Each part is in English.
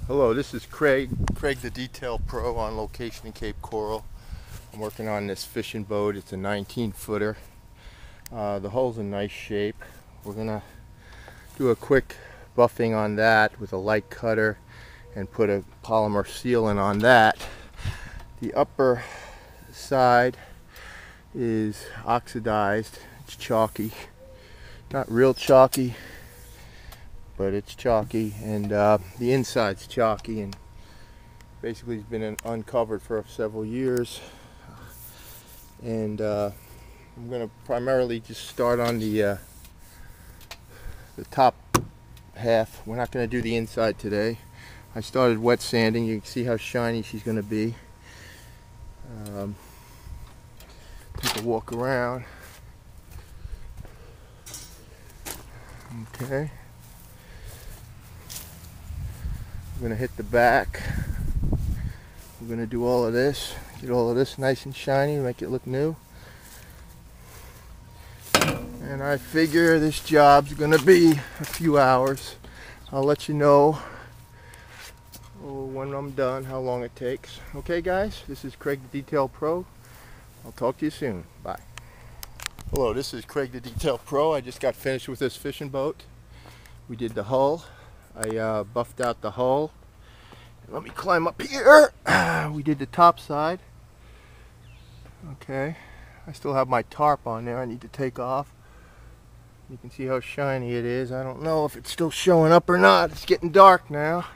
Hello, this is Craig the Detail Pro on location in Cape Coral. I'm working on this fishing boat. It's a 19-footer. The hull's in nice shape. We're gonna do a quick buffing on that with a light cutter and put a polymer sealant on that. The upper side is oxidized. It's chalky. Not real chalky, but it's chalky, and the inside's chalky, and basically it's been uncovered for several years. And I'm going to primarily just start on the top half. We're not going to do the inside today. I started wet sanding. You can see how shiny she's going to be. Take a walk around. Okay. We're going to hit the back. We're going to do all of this. Get all of this nice and shiny, make it look new. And I figure this job's going to be a few hours. I'll let you know when I'm done how long it takes. Okay guys, this is Craig the Detail Pro. I'll talk to you soon. Bye. Hello, this is Craig the Detail Pro. I just got finished with this fishing boat. We did the hull. I buffed out the hull. Let me climb up here. We did the top side. Okay, I still have my tarp on there. I need to take off. You can see how shiny it is. I don't know if it's still showing up or not. It's getting dark now.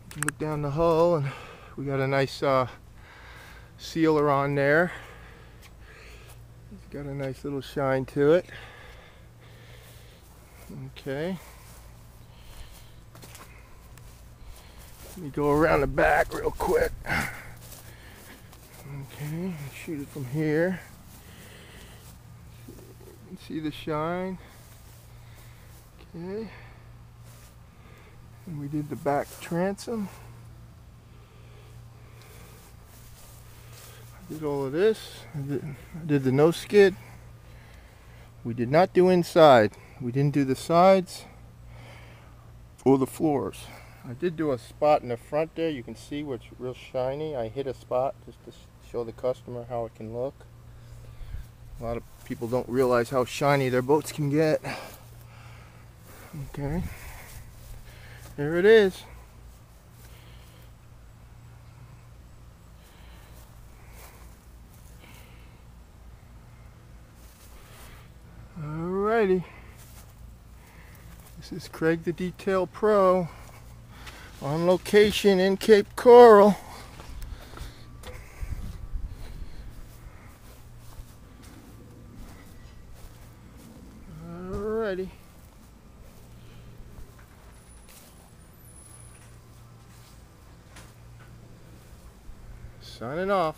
You can look down the hull, and we got a nice sealer on there. It's got a nice little shine to it. Okay. Let me go around the back real quick. Okay, shoot it from here. You can see the shine. Okay. And we did the back transom. I did all of this. I did the no skid. We did not do inside. We didn't do the sides or the floors. I did do a spot in the front there. You can see where it's real shiny. I hit a spot just to show the customer how it can look. A lot of people don't realize how shiny their boats can get. Okay. There it is. Alrighty. This is Craig the Detail Pro on location in Cape Coral. Alrighty. Signing off.